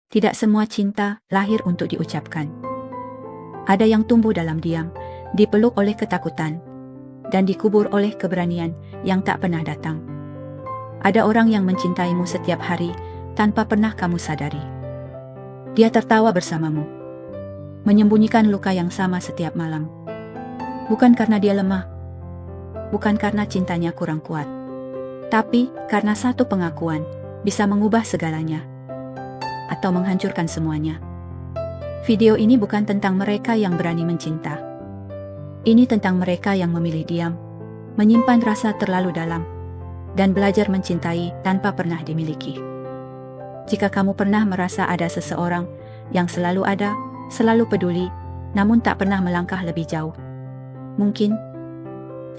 Tidak semua cinta lahir untuk diucapkan. Ada yang tumbuh dalam diam, dipeluk oleh ketakutan, dan dikubur oleh keberanian yang tak pernah datang. Ada orang yang mencintaimu setiap hari, tanpa pernah kamu sadari. Dia tertawa bersamamu, menyembunyikan luka yang sama setiap malam. Bukan karena dia lemah, bukan karena cintanya kurang kuat, tapi karena satu pengakuan bisa mengubah segalanya, atau menghancurkan semuanya. Video ini bukan tentang mereka yang berani mencinta. Ini tentang mereka yang memilih diam, menyimpan rasa terlalu dalam, dan belajar mencintai tanpa pernah dimiliki. Jika kamu pernah merasa ada seseorang yang selalu ada, selalu peduli, namun tak pernah melangkah lebih jauh, mungkin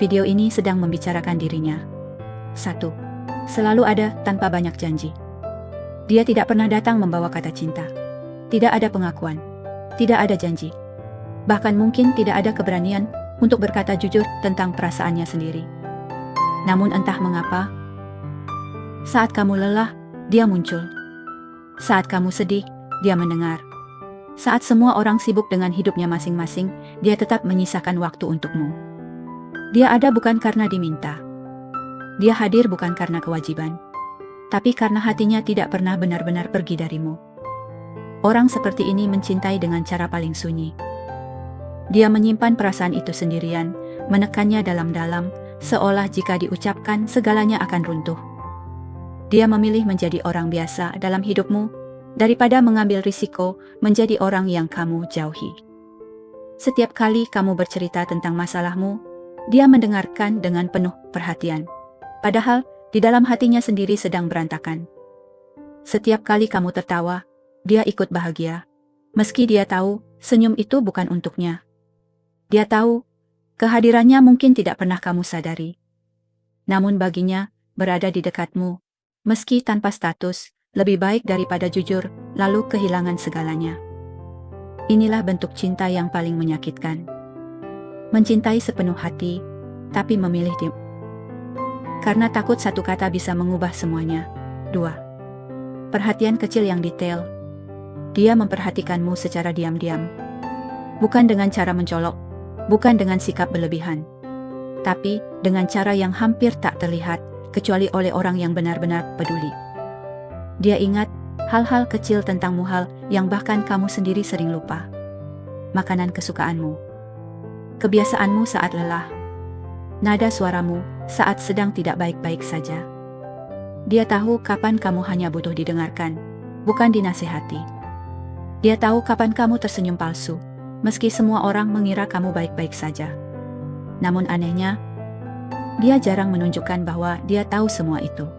video ini sedang membicarakan dirinya. 1. Selalu ada tanpa banyak janji. Dia tidak pernah datang membawa kata cinta. Tidak ada pengakuan. Tidak ada janji. Bahkan mungkin tidak ada keberanian untuk berkata jujur tentang perasaannya sendiri. Namun entah mengapa, saat kamu lelah, dia muncul. Saat kamu sedih, dia mendengar. Saat semua orang sibuk dengan hidupnya masing-masing, dia tetap menyisakan waktu untukmu. Dia ada bukan karena diminta. Dia hadir bukan karena kewajiban, tapi karena hatinya tidak pernah benar-benar pergi darimu. Orang seperti ini mencintai dengan cara paling sunyi. Dia menyimpan perasaan itu sendirian, menekannya dalam-dalam, seolah jika diucapkan segalanya akan runtuh. Dia memilih menjadi orang biasa dalam hidupmu, daripada mengambil risiko menjadi orang yang kamu jauhi. Setiap kali kamu bercerita tentang masalahmu, dia mendengarkan dengan penuh perhatian. Padahal, di dalam hatinya sendiri sedang berantakan. Setiap kali kamu tertawa, dia ikut bahagia. Meski dia tahu, senyum itu bukan untuknya. Dia tahu, kehadirannya mungkin tidak pernah kamu sadari. Namun baginya, berada di dekatmu, meski tanpa status, lebih baik daripada jujur, lalu kehilangan segalanya. Inilah bentuk cinta yang paling menyakitkan. Mencintai sepenuh hati, tapi memilih diam. Karena takut satu kata bisa mengubah semuanya. 2. Perhatian kecil yang detail. Dia memperhatikanmu secara diam-diam. Bukan dengan cara mencolok, bukan dengan sikap berlebihan, tapi dengan cara yang hampir tak terlihat, kecuali oleh orang yang benar-benar peduli. Dia ingat hal-hal kecil tentangmu, hal yang bahkan kamu sendiri sering lupa. Makanan kesukaanmu, kebiasaanmu saat lelah, nada suaramu saat sedang tidak baik-baik saja. Dia tahu kapan kamu hanya butuh didengarkan, bukan dinasihati. Dia tahu kapan kamu tersenyum palsu, meski semua orang mengira kamu baik-baik saja. Namun anehnya, dia jarang menunjukkan bahwa dia tahu semua itu.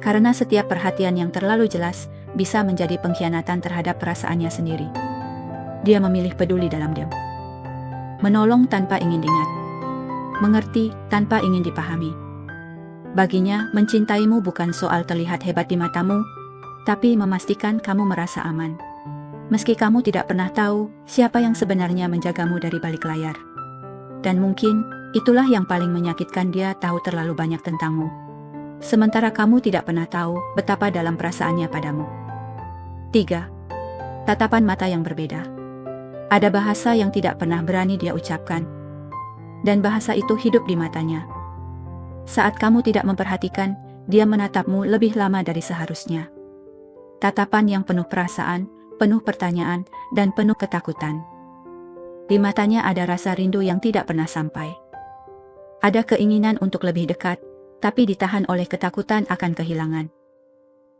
Karena setiap perhatian yang terlalu jelas bisa menjadi pengkhianatan terhadap perasaannya sendiri. Dia memilih peduli dalam diam. Menolong tanpa ingin diingat. Mengerti tanpa ingin dipahami. Baginya, mencintaimu bukan soal terlihat hebat di matamu, tapi memastikan kamu merasa aman. Meski kamu tidak pernah tahu siapa yang sebenarnya menjagamu dari balik layar. Dan mungkin, itulah yang paling menyakitkan, dia tahu terlalu banyak tentangmu. Sementara kamu tidak pernah tahu betapa dalam perasaannya padamu. 3. Tatapan mata yang berbeda. Ada bahasa yang tidak pernah berani dia ucapkan, dan bahasa itu hidup di matanya. Saat kamu tidak memperhatikan, dia menatapmu lebih lama dari seharusnya. Tatapan yang penuh perasaan, penuh pertanyaan, dan penuh ketakutan. Di matanya ada rasa rindu yang tidak pernah sampai. Ada keinginan untuk lebih dekat, tapi ditahan oleh ketakutan akan kehilangan.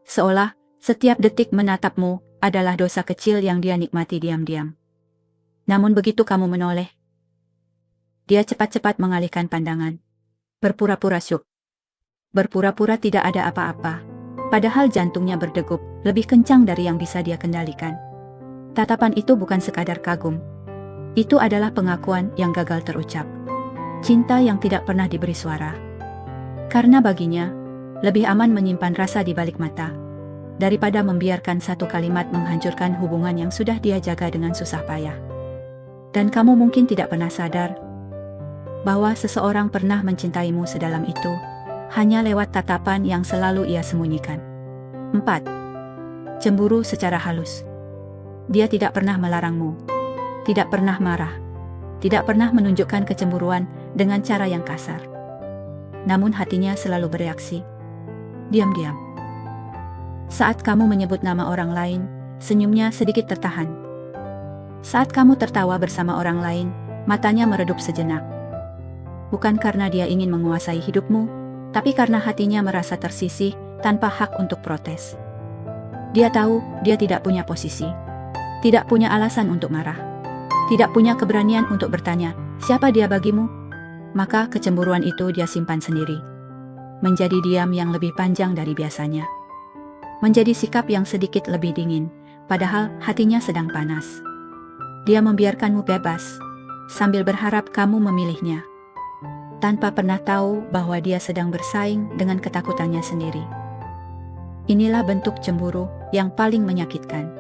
Seolah setiap detik menatapmu adalah dosa kecil yang dia nikmati diam-diam. Namun begitu kamu menoleh, dia cepat-cepat mengalihkan pandangan. Berpura-pura syuk. Berpura-pura tidak ada apa-apa. Padahal jantungnya berdegup, lebih kencang dari yang bisa dia kendalikan. Tatapan itu bukan sekadar kagum. Itu adalah pengakuan yang gagal terucap. Cinta yang tidak pernah diberi suara. Karena baginya, lebih aman menyimpan rasa di balik mata, daripada membiarkan satu kalimat menghancurkan hubungan yang sudah dia jaga dengan susah payah. Dan kamu mungkin tidak pernah sadar bahwa seseorang pernah mencintaimu sedalam itu, hanya lewat tatapan yang selalu ia sembunyikan. 4. Cemburu secara halus. Dia tidak pernah melarangmu, tidak pernah marah, tidak pernah menunjukkan kecemburuan dengan cara yang kasar. Namun hatinya selalu bereaksi. Diam-diam. Saat kamu menyebut nama orang lain, senyumnya sedikit tertahan. Saat kamu tertawa bersama orang lain, matanya meredup sejenak. Bukan karena dia ingin menguasai hidupmu, tapi karena hatinya merasa tersisih tanpa hak untuk protes. Dia tahu dia tidak punya posisi, tidak punya alasan untuk marah, tidak punya keberanian untuk bertanya, siapa dia bagimu? Maka kecemburuan itu dia simpan sendiri. Menjadi diam yang lebih panjang dari biasanya. Menjadi sikap yang sedikit lebih dingin, padahal hatinya sedang panas. Dia membiarkanmu bebas, sambil berharap kamu memilihnya. Tanpa pernah tahu bahwa dia sedang bersaing dengan ketakutannya sendiri. Inilah bentuk cemburu yang paling menyakitkan.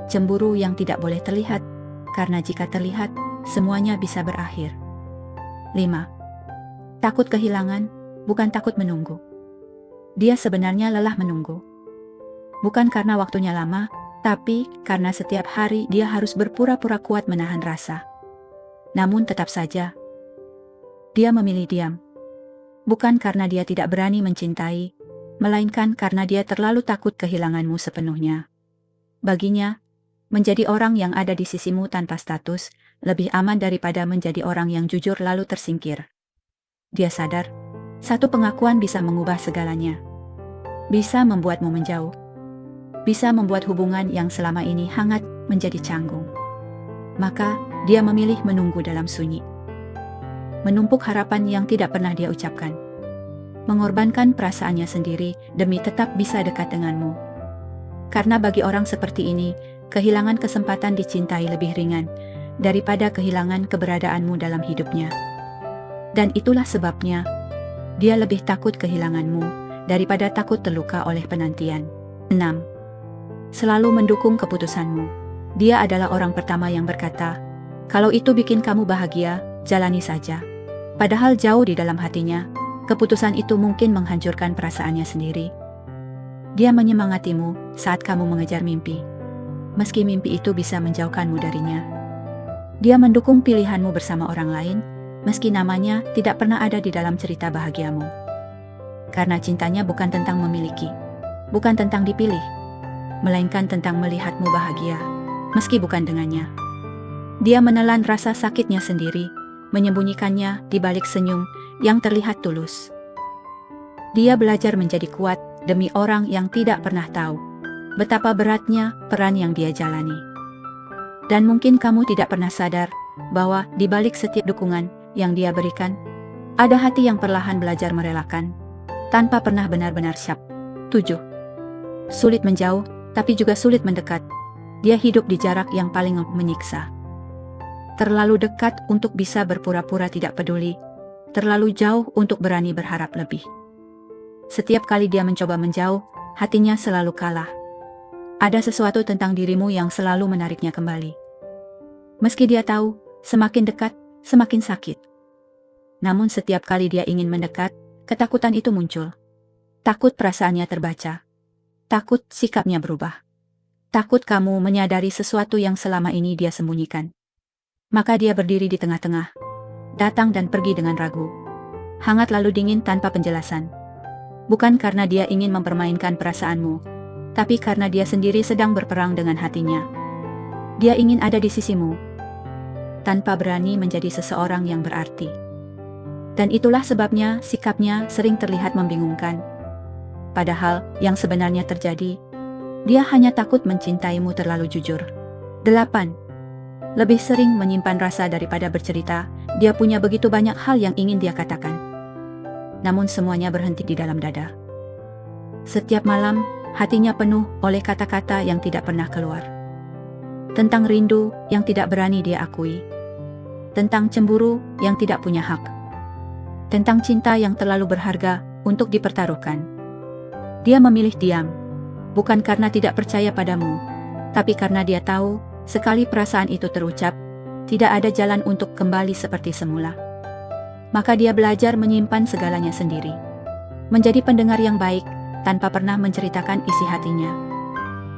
Cemburu yang tidak boleh terlihat, karena jika terlihat, semuanya bisa berakhir. 5. Takut kehilangan, bukan takut menunggu. Dia sebenarnya lelah menunggu. Bukan karena waktunya lama, tapi karena setiap hari dia harus berpura-pura kuat menahan rasa. Namun tetap saja, dia memilih diam. Bukan karena dia tidak berani mencintai, melainkan karena dia terlalu takut kehilanganmu sepenuhnya. Baginya, menjadi orang yang ada di sisimu tanpa status, lebih aman daripada menjadi orang yang jujur lalu tersingkir. Dia sadar, satu pengakuan bisa mengubah segalanya. Bisa membuatmu menjauh. Bisa membuat hubungan yang selama ini hangat menjadi canggung. Maka, dia memilih menunggu dalam sunyi. Menumpuk harapan yang tidak pernah dia ucapkan. Mengorbankan perasaannya sendiri demi tetap bisa dekat denganmu. Karena bagi orang seperti ini, kehilangan kesempatan dicintai lebih ringan daripada kehilangan keberadaanmu dalam hidupnya. Dan itulah sebabnya, dia lebih takut kehilanganmu daripada takut terluka oleh penantian. 6. Selalu mendukung keputusanmu. Dia adalah orang pertama yang berkata, kalau itu bikin kamu bahagia, jalani saja. Padahal jauh di dalam hatinya, keputusan itu mungkin menghancurkan perasaannya sendiri. Dia menyemangatimu saat kamu mengejar mimpi, meski mimpi itu bisa menjauhkanmu darinya. Dia mendukung pilihanmu bersama orang lain, meski namanya tidak pernah ada di dalam cerita bahagiamu. Karena cintanya bukan tentang memiliki, bukan tentang dipilih, melainkan tentang melihatmu bahagia, meski bukan dengannya. Dia menelan rasa sakitnya sendiri, menyembunyikannya di balik senyum yang terlihat tulus. Dia belajar menjadi kuat demi orang yang tidak pernah tahu betapa beratnya peran yang dia jalani. Dan mungkin kamu tidak pernah sadar bahwa di balik setiap dukungan yang dia berikan, ada hati yang perlahan belajar merelakan, tanpa pernah benar-benar siap. 7. Sulit menjauh, tapi juga sulit mendekat. Dia hidup di jarak yang paling menyiksa. Terlalu dekat untuk bisa berpura-pura tidak peduli, terlalu jauh untuk berani berharap lebih. Setiap kali dia mencoba menjauh, hatinya selalu kalah. Ada sesuatu tentang dirimu yang selalu menariknya kembali. Meski dia tahu, semakin dekat, semakin sakit. Namun setiap kali dia ingin mendekat, ketakutan itu muncul. Takut perasaannya terbaca. Takut sikapnya berubah. Takut kamu menyadari sesuatu yang selama ini dia sembunyikan. Maka dia berdiri di tengah-tengah, datang dan pergi dengan ragu. Hangat lalu dingin tanpa penjelasan. Bukan karena dia ingin mempermainkan perasaanmu, tapi karena dia sendiri sedang berperang dengan hatinya. Dia ingin ada di sisimu, tanpa berani menjadi seseorang yang berarti. Dan itulah sebabnya sikapnya sering terlihat membingungkan. Padahal yang sebenarnya terjadi, dia hanya takut mencintaimu terlalu jujur. 8. Lebih sering menyimpan rasa daripada bercerita, dia punya begitu banyak hal yang ingin dia katakan. Namun semuanya berhenti di dalam dada. Setiap malam, hatinya penuh oleh kata-kata yang tidak pernah keluar. Tentang rindu yang tidak berani dia akui. Tentang cemburu yang tidak punya hak. Tentang cinta yang terlalu berharga untuk dipertaruhkan. Dia memilih diam, bukan karena tidak percaya padamu, tapi karena dia tahu, sekali perasaan itu terucap, tidak ada jalan untuk kembali seperti semula. Maka dia belajar menyimpan segalanya sendiri. Menjadi pendengar yang baik, tanpa pernah menceritakan isi hatinya.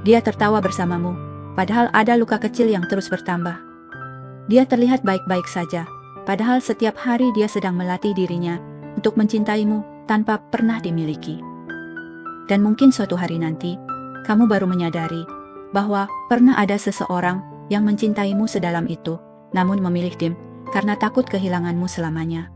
Dia tertawa bersamamu, padahal ada luka kecil yang terus bertambah. Dia terlihat baik-baik saja, padahal setiap hari dia sedang melatih dirinya untuk mencintaimu tanpa pernah dimiliki. Dan mungkin suatu hari nanti, kamu baru menyadari bahwa pernah ada seseorang yang mencintaimu sedalam itu, namun memilih diam karena takut kehilanganmu selamanya.